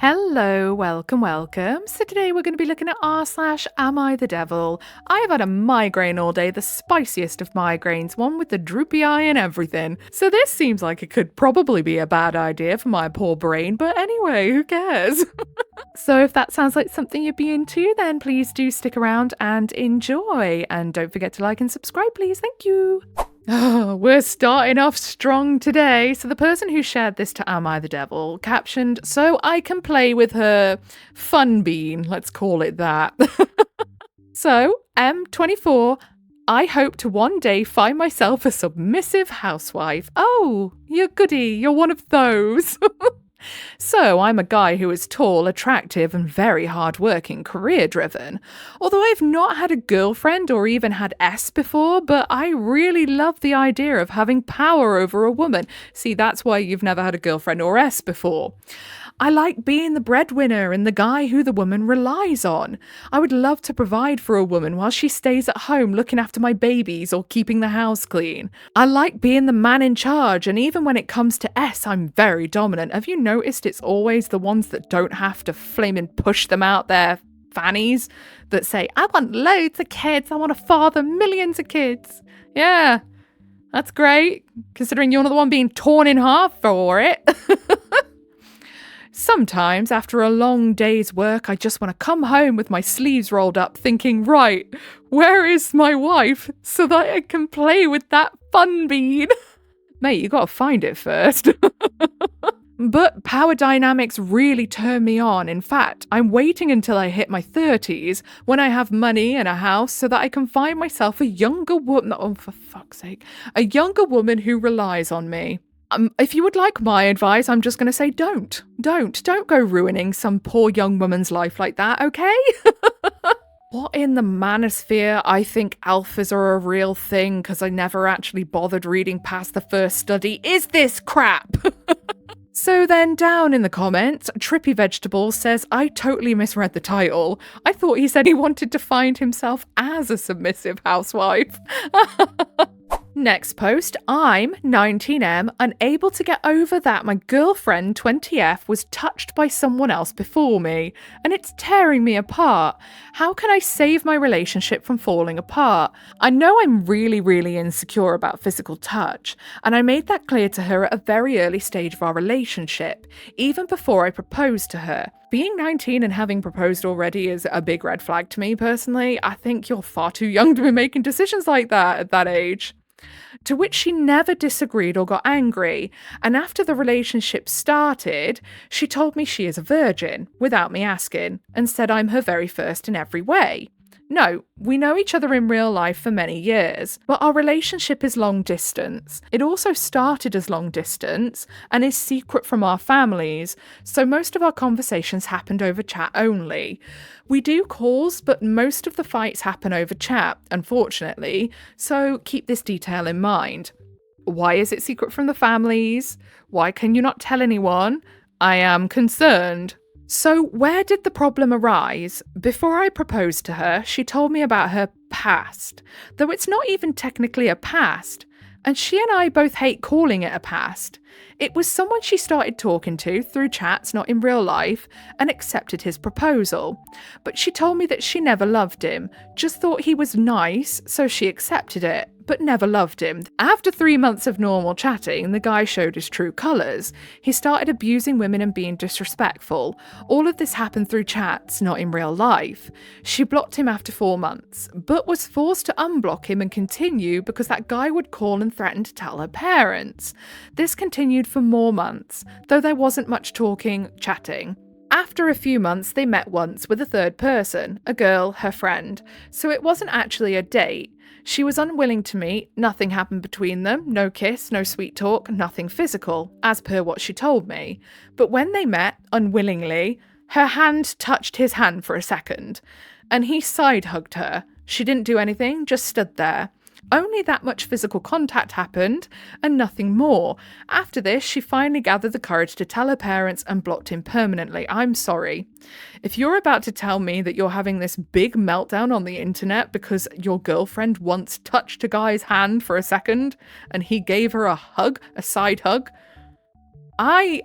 Hello, welcome. So today we're going to be looking at r/AmITheDevil. I have had a migraine all day, the spiciest of migraines, one with the droopy eye and everything. So this seems like it could probably be a bad idea for my poor brain, but anyway, who cares? So if that sounds like something you'd be into, then please do stick around and enjoy. And don't forget to like and subscribe, please. Thank you. Oh, we're starting off strong today. So the person who shared this to AmITheDevil captioned, "So I can play with her fun bean," let's call it that. So, M24, "I hope to one day find myself a submissive housewife." Oh, you're goody, you're one of those. So, I'm a guy who is tall, attractive, and very hardworking, career-driven. Although I've not had a girlfriend or even had S before, but I really love the idea of having power over a woman. See, that's why you've never had a girlfriend or S before. I like being the breadwinner and the guy who the woman relies on. I would love to provide for a woman while she stays at home looking after my babies or keeping the house clean. I like being the man in charge, and even when it comes to S, I'm very dominant. Have you noticed it's always the ones that don't have to flaming push them out their fannies that say, "I want loads of kids, I want to father millions of kids." Yeah, that's great, considering you're not the one being torn in half for it. Sometimes, after a long day's work, I just want to come home with my sleeves rolled up thinking, right, where is my wife so that I can play with that fun bean? Mate, you gotta find it first. But power dynamics really turn me on. In fact, I'm waiting until I hit my 30s when I have money and a house so that I can find myself a younger woman. Oh, for fuck's sake. A younger woman who relies on me. If you would like my advice, I'm just going to say don't go ruining some poor young woman's life like that, okay? What in the manosphere? I think alphas are a real thing because I never actually bothered reading past the first study. Is this crap? So then down in the comments, Trippy Vegetable says, "I totally misread the title. I thought he said he wanted to find himself as a submissive housewife." Next post, "I'm 19M, unable to get over that my girlfriend 20F was touched by someone else before me, and it's tearing me apart. How can I save my relationship from falling apart? I know I'm really insecure about physical touch, and I made that clear to her at a very early stage of our relationship, even before I proposed to her. Being 19 and having proposed already is a big red flag to me personally. I think you're far too young to be making decisions like that at that age." To which she never disagreed or got angry, and after the relationship started, she told me she is a virgin, without me asking, and said I'm her very first in every way. No, we know each other in real life for many years, but our relationship is long distance. It also started as long distance and is secret from our families, so most of our conversations happened over chat only. We do calls, but most of the fights happen over chat, unfortunately, so keep this detail in mind. Why is it secret from the families? Why can you not tell anyone? I am concerned. So where did the problem arise? Before I proposed to her, she told me about her past, though it's not even technically a past, and she and I both hate calling it a past. It was someone she started talking to through chats, not in real life, and accepted his proposal. But she told me that she never loved him, just thought he was nice, so she accepted it, but never loved him. After 3 months of normal chatting, the guy showed his true colours. He started abusing women and being disrespectful. All of this happened through chats, not in real life. She blocked him after 4 months, but was forced to unblock him and continue because that guy would call and threaten to tell her parents. This continued for more months, though there wasn't much talking, chatting. After a few months, they met once with a third person, a girl, her friend, so it wasn't actually a date. She was unwilling to meet, nothing happened between them, no kiss, no sweet talk, nothing physical, as per what she told me. But when they met, unwillingly, her hand touched his hand for a second, and he side-hugged her. She didn't do anything, just stood there. Only that much physical contact happened, and nothing more. After this, she finally gathered the courage to tell her parents and blocked him permanently. I'm sorry. If you're about to tell me that you're having this big meltdown on the internet because your girlfriend once touched a guy's hand for a second, and he gave her a hug, a side hug, I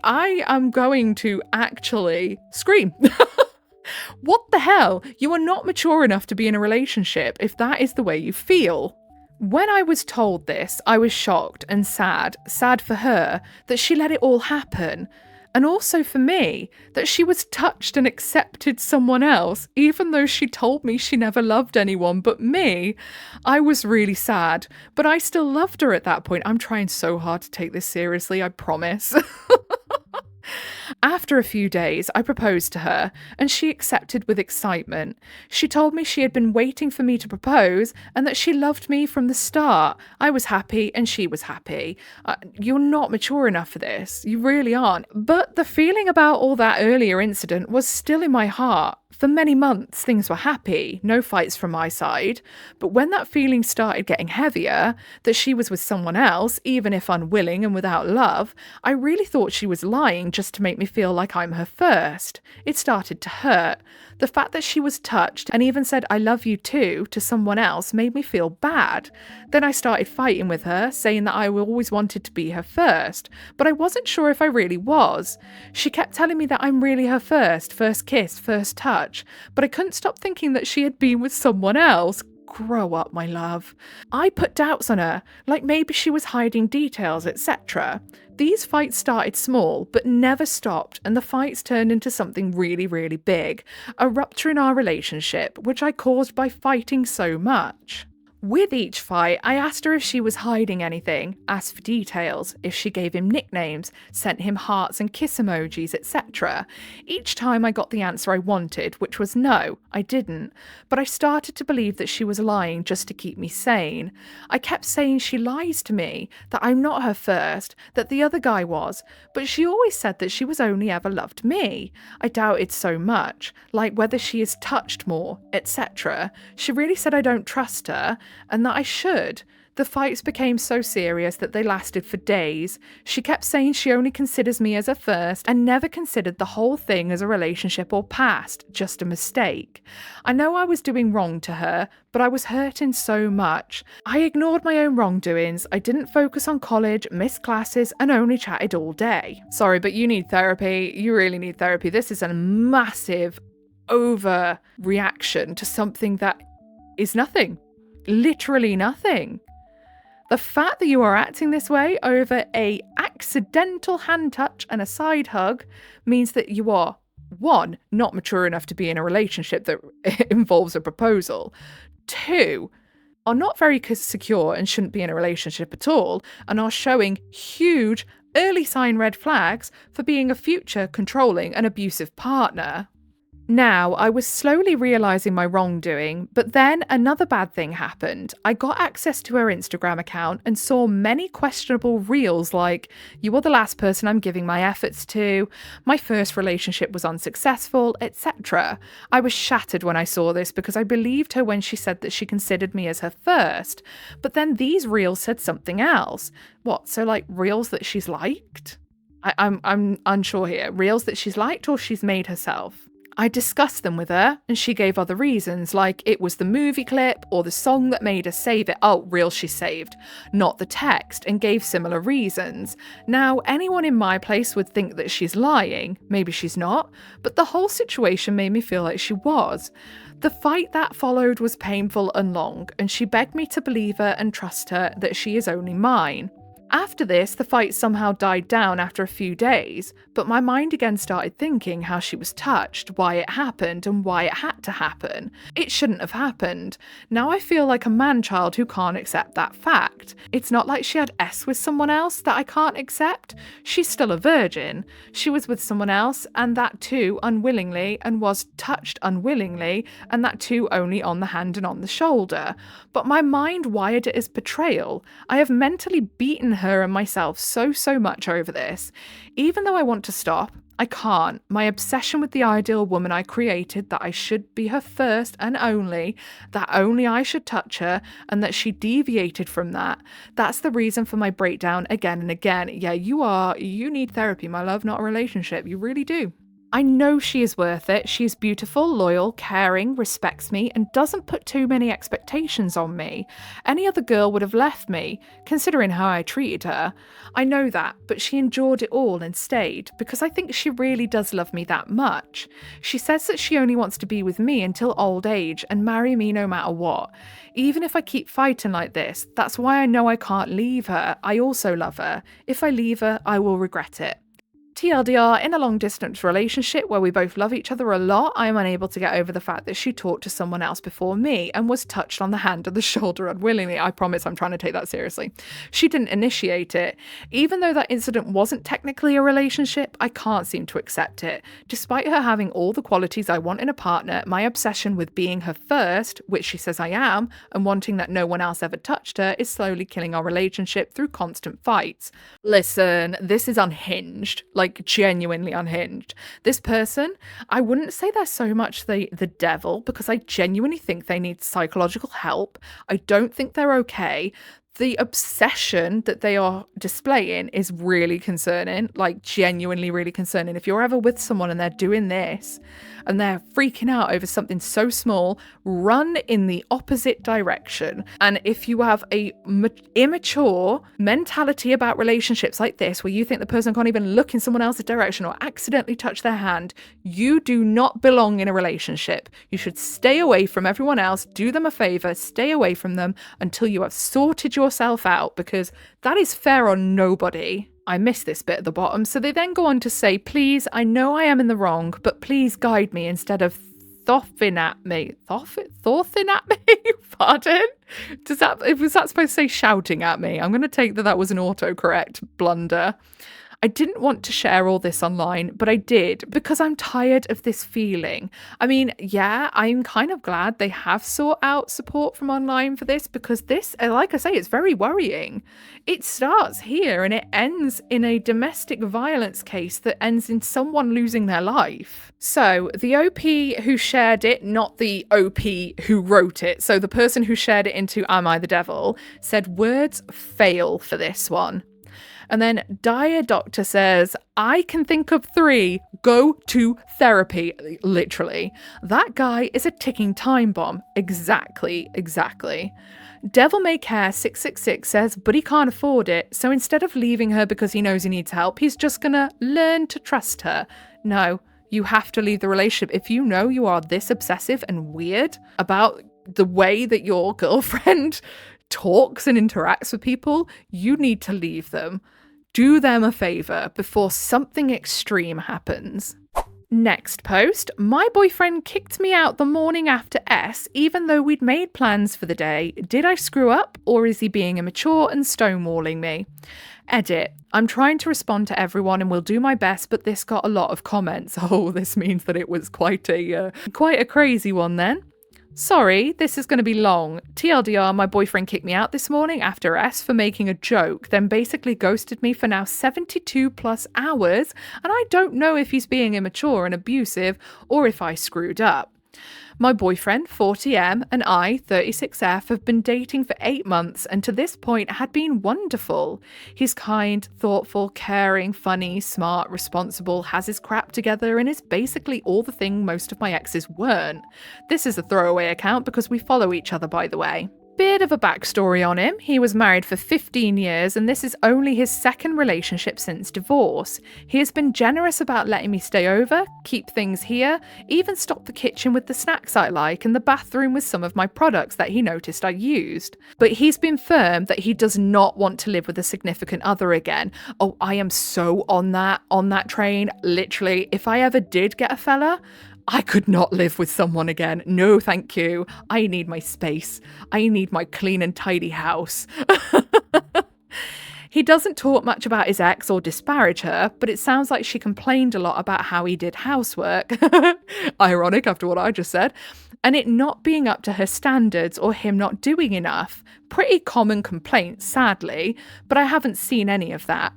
am going to actually scream. What the hell? You are not mature enough to be in a relationship if that is the way you feel. When I was told this, I was shocked and sad. Sad for her that she let it all happen. And also for me, that she was touched and accepted someone else, even though she told me she never loved anyone but me. I was really sad, but I still loved her at that point. I'm trying so hard to take this seriously, I promise. After a few days, I proposed to her, and she accepted with excitement. She told me she had been waiting for me to propose, and that she loved me from the start. I was happy, and she was happy. You're not mature enough for this. You really aren't. But the feeling about all that earlier incident was still in my heart. For many months, things were happy, no fights from my side. But when that feeling started getting heavier, that she was with someone else, even if unwilling and without love, I really thought she was lying just to make me feel like I'm her first. It started to hurt. The fact that she was touched and even said I love you too to someone else made me feel bad. Then I started fighting with her, saying that I always wanted to be her first, but I wasn't sure if I really was. She kept telling me that I'm really her first kiss, first touch, but I couldn't stop thinking that she had been with someone else. Grow up, my love. I put doubts on her, like maybe she was hiding details, etc. These fights started small, but never stopped, and the fights turned into something really, really big. A rupture in our relationship, which I caused by fighting so much. With each fight, I asked her if she was hiding anything, asked for details, if she gave him nicknames, sent him hearts and kiss emojis, etc. Each time I got the answer I wanted, which was no, I didn't. But I started to believe that she was lying just to keep me sane. I kept saying she lies to me, that I'm not her first, that the other guy was, but she always said that she was only ever loved me. I doubted so much, like whether she is touched more, etc. She really said I don't trust her, and that I should. The fights became so serious that they lasted for days. She kept saying she only considers me as a first and never considered the whole thing as a relationship or past, just a mistake. I know I was doing wrong to her, but I was hurting so much. I ignored my own wrongdoings. I didn't focus on college, missed classes, and only chatted all day. Sorry, but you need therapy. You really need therapy. This is a massive overreaction to something that is nothing. Literally nothing. The fact that you are acting this way over a accidental hand touch and a side hug means that you are, 1, not mature enough to be in a relationship that involves a proposal. 2, are not very secure and shouldn't be in a relationship at all, and are showing huge early sign red flags for being a future controlling and abusive partner. Now, I was slowly realising my wrongdoing, but then another bad thing happened. I got access to her Instagram account and saw many questionable reels like, "You are the last person I'm giving my efforts to," "My first relationship was unsuccessful," etc. I was shattered when I saw this because I believed her when she said that she considered me as her first. But then these reels said something else. What, so like reels that she's liked? I'm unsure here. Reels that she's liked or she's made herself? I discussed them with her, and she gave other reasons, like it was the movie clip or the song that made her save it. Oh, reels she saved, not the text, and gave similar reasons. Now, anyone in my place would think that she's lying. Maybe she's not, but the whole situation made me feel like she was. The fight that followed was painful and long, and she begged me to believe her and trust her that she is only mine. After this, the fight somehow died down after a few days, but my mind again started thinking how she was touched, why it happened, and why it had to happen. It shouldn't have happened. Now I feel like a man-child who can't accept that fact. It's not like she had S with someone else that I can't accept. She's still a virgin. She was with someone else, and that too unwillingly, and was touched unwillingly, and that too only on the hand and on the shoulder. But my mind wired it as betrayal. I have mentally beaten her and myself so much over this. Even though I want to stop, I can't. My obsession with the ideal woman I created, that I should be her first and only, that only I should touch her, and that she deviated from that. That's the reason for my breakdown again and again. Yeah, you need therapy, my love, not a relationship. You really do. I know she is worth it. She's beautiful, loyal, caring, respects me, and doesn't put too many expectations on me. Any other girl would have left me, considering how I treated her. I know that, but she endured it all and stayed, because I think she really does love me that much. She says that she only wants to be with me until old age and marry me no matter what. Even if I keep fighting like this, that's why I know I can't leave her. I also love her. If I leave her, I will regret it. TLDR, in a long distance relationship where we both love each other a lot, I am unable to get over the fact that she talked to someone else before me and was touched on the hand or the shoulder unwillingly. I promise I'm trying to take that seriously. She didn't initiate it. Even though that incident wasn't technically a relationship, I can't seem to accept it. Despite her having all the qualities I want in a partner, my obsession with being her first, which she says I am, and wanting that no one else ever touched her, is slowly killing our relationship through constant fights. Listen, this is unhinged. Like, genuinely unhinged. This person, I wouldn't say they're so much the devil, because I genuinely think they need psychological help. I don't think they're okay. The obsession that they are displaying is really concerning, like genuinely really concerning. If you're ever with someone and they're doing this and they're freaking out over something so small, run in the opposite direction. And if you have a immature mentality about relationships like this, where you think the person can't even look in someone else's direction or accidentally touch their hand, you do not belong in a relationship. You should stay away from everyone else, do them a favor, stay away from them until you have sorted yourself out, because that is fair on nobody. I missed this bit at the bottom. So they then go on to say, please, I know I am in the wrong, but please guide me instead of thoffing at me. Thoffing at me? Pardon? Was that supposed to say shouting at me? I'm going to take that was an autocorrect blunder. I didn't want to share all this online, but I did because I'm tired of this feeling. I mean, yeah, I'm kind of glad they have sought out support from online for this, because this, like I say, it's very worrying. It starts here and it ends in a domestic violence case that ends in someone losing their life. So the OP who shared it, not the OP who wrote it, so the person who shared it into AmITheDevil, said words fail for this one. And then Dire Doctor says, I can think of 3. Go to therapy. Literally. That guy is a ticking time bomb. Exactly. Devil May Care 666 says, but he can't afford it. So instead of leaving her because he knows he needs help, he's just gonna learn to trust her. No, you have to leave the relationship. If you know you are this obsessive and weird about the way that your girlfriend talks and interacts with people, you need to leave them. Do them a favor before something extreme happens. Next post, my boyfriend kicked me out the morning after S, even though we'd made plans for the day. Did I screw up, or is he being immature and stonewalling me? Edit. I'm trying to respond to everyone and will do my best, but this got a lot of comments. Oh, this means that it was quite a crazy one then. Sorry, this is going to be long. TLDR, my boyfriend kicked me out this morning after S for making a joke, then basically ghosted me for now 72 plus hours, and I don't know if he's being immature and abusive or if I screwed up. My boyfriend, 40M, and I, 36F, have been dating for 8 months and to this point had been wonderful. He's kind, thoughtful, caring, funny, smart, responsible, has his crap together, and is basically all the thing most of my exes weren't. This is a throwaway account because we follow each other, by the way. Bit of a backstory on him. He was married for 15 years and this is only his second relationship since divorce. He has been generous about letting me stay over, keep things here, even stock the kitchen with the snacks I like and the bathroom with some of my products that he noticed I used. But he's been firm that he does not want to live with a significant other again. Oh, I am so on that train. Literally, if I ever did get a fella, I could not live with someone again. No, thank you. I need my space. I need my clean and tidy house. He doesn't talk much about his ex or disparage her, but it sounds like she complained a lot about how he did housework. Ironic after what I just said. And it not being up to her standards or him not doing enough. Pretty common complaints, sadly, but I haven't seen any of that.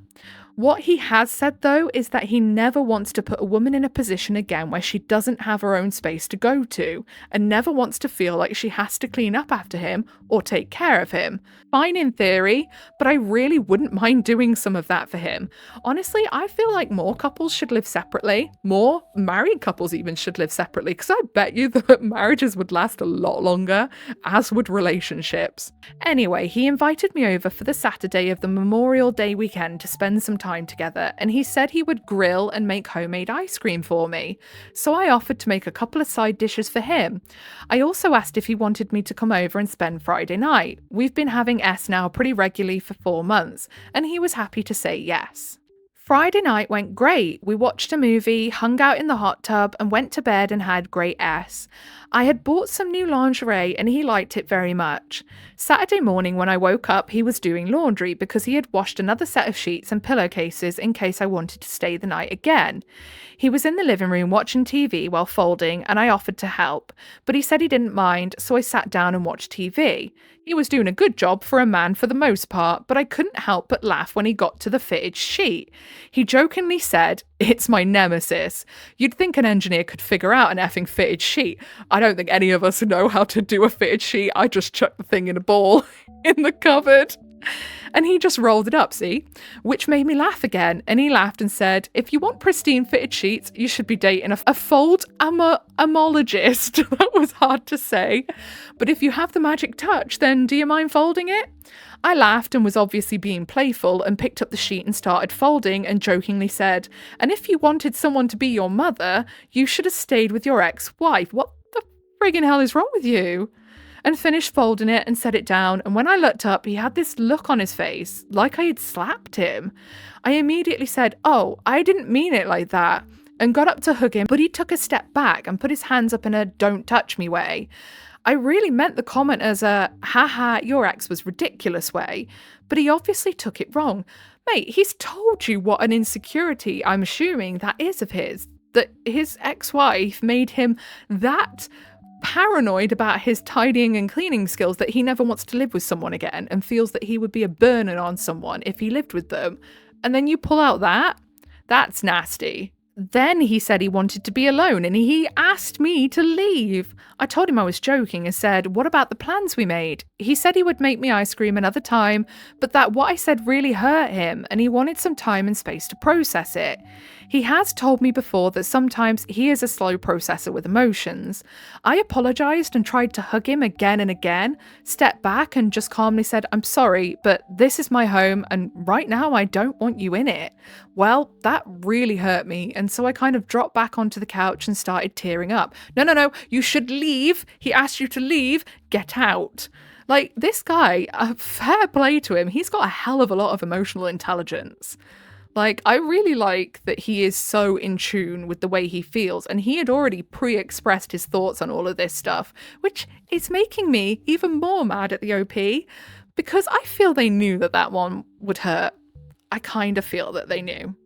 What he has said, though, is that he never wants to put a woman in a position again where she doesn't have her own space to go to, and never wants to feel like she has to clean up after him or take care of him. Fine in theory, but I really wouldn't mind doing some of that for him. Honestly, I feel like more couples should live separately. More married couples even should live separately, because I bet you that marriages would last a lot longer, as would relationships. Anyway, he invited me over for the Saturday of the Memorial Day weekend to spend some time together, and he said he would grill and make homemade ice cream for me. So I offered to make a couple of side dishes for him. I also asked if he wanted me to come over and spend Friday night. We've been having S now pretty regularly for 4 months, and he was happy to say yes. Friday night went great. We watched a movie, hung out in the hot tub, and went to bed and had great S. I had bought some new lingerie and he liked it very much. Saturday morning when I woke up, he was doing laundry because he had washed another set of sheets and pillowcases in case I wanted to stay the night again. He was in the living room watching TV while folding, and I offered to help, but he said he didn't mind, so I sat down and watched TV. He was doing a good job for a man for the most part, but I couldn't help but laugh when he got to the fitted sheet. He jokingly said, "It's my nemesis." You'd think an engineer could figure out an effing fitted sheet. I don't think any of us know how to do a fitted sheet. I just chucked the thing in a ball in the cupboard. And he just rolled it up, see? Which made me laugh again. And he laughed and said, "If you want pristine fitted sheets, you should be dating a fold amologist." That was hard to say. But if you have the magic touch, then do you mind folding it? I laughed and was obviously being playful and picked up the sheet and started folding and jokingly said, "And if you wanted someone to be your mother, you should have stayed with your ex-wife. What the friggin' hell is wrong with you?" And finished folding it and set it down, and when I looked up, he had this look on his face, like I had slapped him. I immediately said, "Oh, I didn't mean it like that," and got up to hug him, but he took a step back and put his hands up in a "don't touch me" way. I really meant the comment as a "haha, your ex was ridiculous" way, but he obviously took it wrong. Mate, he's told you what an insecurity, I'm assuming, that is of his, that his ex-wife made him that paranoid about his tidying and cleaning skills that he never wants to live with someone again and feels that he would be a burden on someone if he lived with them. And then you pull out that? That's nasty. Then he said he wanted to be alone and he asked me to leave. I told him I was joking and said, "What about the plans we made?" He said he would make me ice cream another time, but that what I said really hurt him and he wanted some time and space to process it. He has told me before that sometimes he is a slow processor with emotions. I apologized and tried to hug him again and again, stepped back and just calmly said, "I'm sorry, but this is my home and right now I don't want you in it." Well, that really hurt me, and so I kind of dropped back onto the couch and started tearing up. No, you should leave. He asked you to leave. Get out. Like, this guy, fair play to him, he's got a hell of a lot of emotional intelligence. Like, I really like that he is so in tune with the way he feels, and he had already pre-expressed his thoughts on all of this stuff, which is making me even more mad at the OP, because I feel they knew that that one would hurt. I kind of feel that they knew.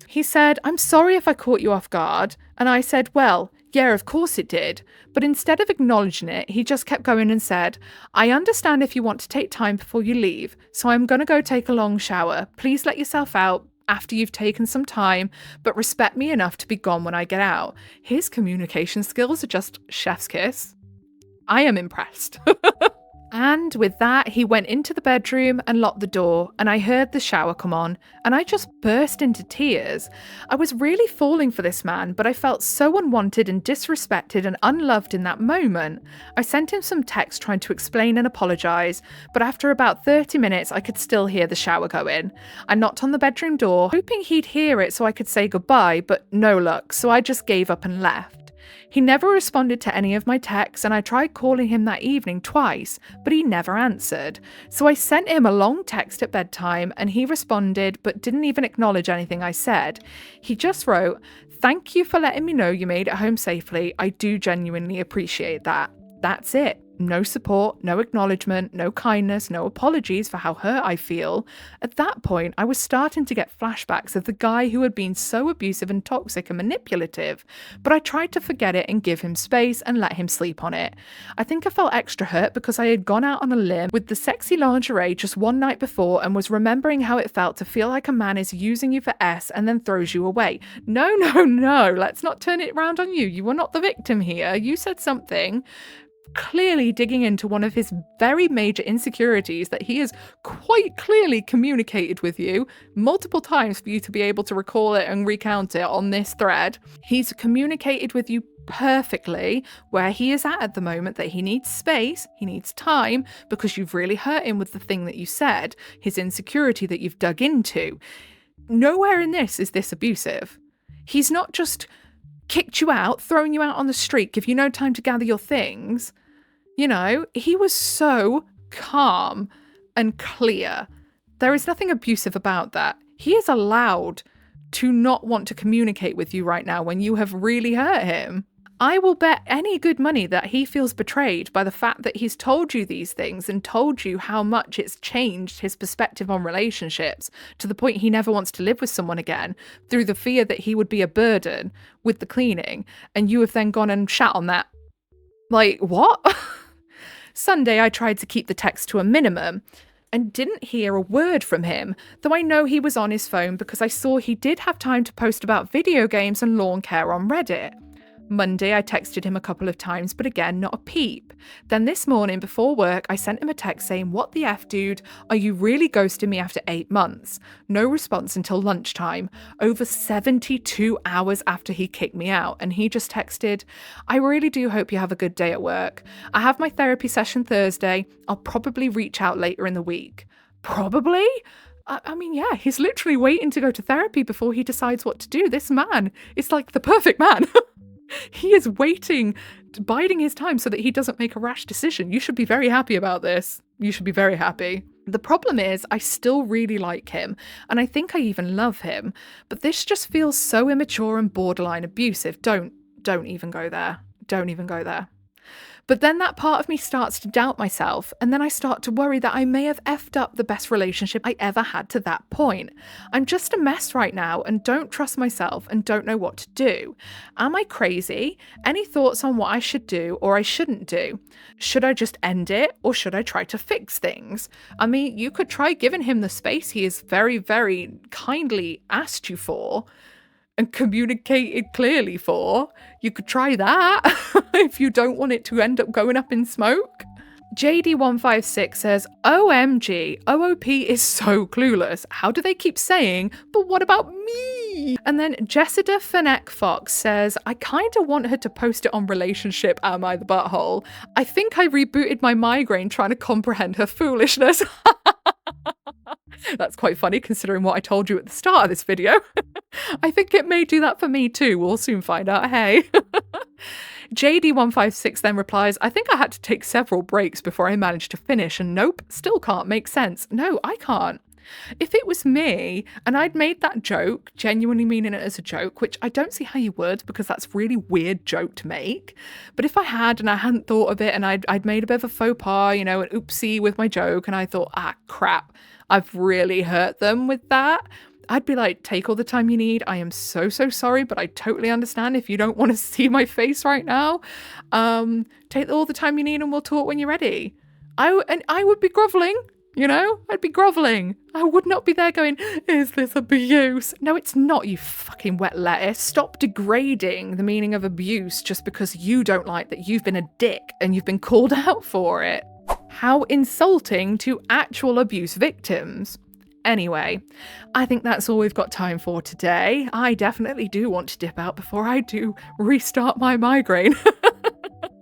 He said, "I'm sorry if I caught you off guard," and I said, "Well, yeah, of course it did." But instead of acknowledging it, he just kept going and said, "I understand if you want to take time before you leave, so I'm going to go take a long shower. Please let yourself out after you've taken some time, but respect me enough to be gone when I get out." His communication skills are just chef's kiss. I am impressed. And with that, he went into the bedroom and locked the door, and I heard the shower come on, and I just burst into tears. I was really falling for this man, but I felt so unwanted and disrespected and unloved in that moment. I sent him some text trying to explain and apologise, but after about 30 minutes, I could still hear the shower go in. I knocked on the bedroom door, hoping he'd hear it so I could say goodbye, but no luck, so I just gave up and left. He never responded to any of my texts, and I tried calling him that evening twice, but he never answered. So I sent him a long text at bedtime, and he responded, but didn't even acknowledge anything I said. He just wrote, "Thank you for letting me know you made it home safely. I do genuinely appreciate that." That's it. No support, no acknowledgement, no kindness, no apologies for how hurt I feel. At that point, I was starting to get flashbacks of the guy who had been so abusive and toxic and manipulative, but I tried to forget it and give him space and let him sleep on it. I think I felt extra hurt because I had gone out on a limb with the sexy lingerie just one night before and was remembering how it felt to feel like a man is using you for S and then throws you away. No, let's not turn it around on you. You were not the victim here. You said something clearly digging into one of his very major insecurities that he has quite clearly communicated with you multiple times for you to be able to recall it and recount it on this thread. He's communicated with you perfectly where he is at the moment, that he needs space, he needs time, because you've really hurt him with the thing that you said, his insecurity that you've dug into. Nowhere in this is this abusive. He's not just kicked you out, thrown you out on the street, give you no time to gather your things. You know, he was so calm and clear. There is nothing abusive about that. He is allowed to not want to communicate with you right now when you have really hurt him. I will bet any good money that he feels betrayed by the fact that he's told you these things and told you how much it's changed his perspective on relationships to the point he never wants to live with someone again through the fear that he would be a burden with the cleaning, and you have then gone and shat on that. Like, what? Sunday, I tried to keep the text to a minimum and didn't hear a word from him, though I know he was on his phone because I saw he did have time to post about video games and lawn care on Reddit. Monday, I texted him a couple of times, but again, not a peep. Then this morning before work, I sent him a text saying, "What the F, dude? Are you really ghosting me after 8 months? No response until lunchtime, over 72 hours after he kicked me out. And he just texted, "I really do hope you have a good day at work. I have my therapy session Thursday. I'll probably reach out later in the week." Probably? I mean, yeah, he's literally waiting to go to therapy before he decides what to do. This man is like the perfect man. He is waiting, biding his time so that he doesn't make a rash decision. You should be very happy about this. You should be very happy. The problem is, I still really like him, and I think I even love him, but this just feels so immature and borderline abusive. Don't even go there. Don't even go there. But then that part of me starts to doubt myself, and then I start to worry that I may have effed up the best relationship I ever had to that point. I'm just a mess right now and don't trust myself and don't know what to do. Am I crazy? Any thoughts on what I should do or I shouldn't do? Should I just end it or should I try to fix things? I mean, you could try giving him the space he has very, very kindly asked you for and communicated clearly for. You could try that if you don't want it to end up going up in smoke. JD156 says, "OMG, OOP is so clueless. How do they keep saying, but what about me?" And then Jessica Fennec Fox says, "I kind of want her to post it on relationship, am I the butthole? I think I rebooted my migraine trying to comprehend her foolishness." That's quite funny considering what I told you at the start of this video. I think it may do that for me too. We'll soon find out, hey. JD156 then replies, "I think I had to take several breaks before I managed to finish, and nope, still can't make sense. No, I can't. If it was me and I'd made that joke, genuinely meaning it as a joke, which I don't see how you would because that's a really weird joke to make. But if I had and I hadn't thought of it and I'd made a bit of a faux pas, you know, an oopsie with my joke, and I thought, crap, I've really hurt them with that, I'd be like, take all the time you need. I am so sorry, but I totally understand if you don't want to see my face right now. Take all the time you need and we'll talk when you're ready." I would be groveling. You know, I'd be groveling. I would not be there going, "Is this abuse?" No, it's not, you fucking wet lettuce. Stop degrading the meaning of abuse just because you don't like that you've been a dick and you've been called out for it. How insulting to actual abuse victims. Anyway, I think that's all we've got time for today. I definitely do want to dip out before I do restart my migraine.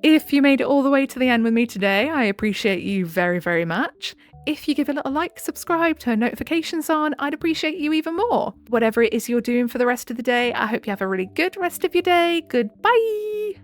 If you made it all the way to the end with me today, I appreciate you very, very much. If you give a little like, subscribe, turn notifications on, I'd appreciate you even more. Whatever it is you're doing for the rest of the day, I hope you have a really good rest of your day. Goodbye.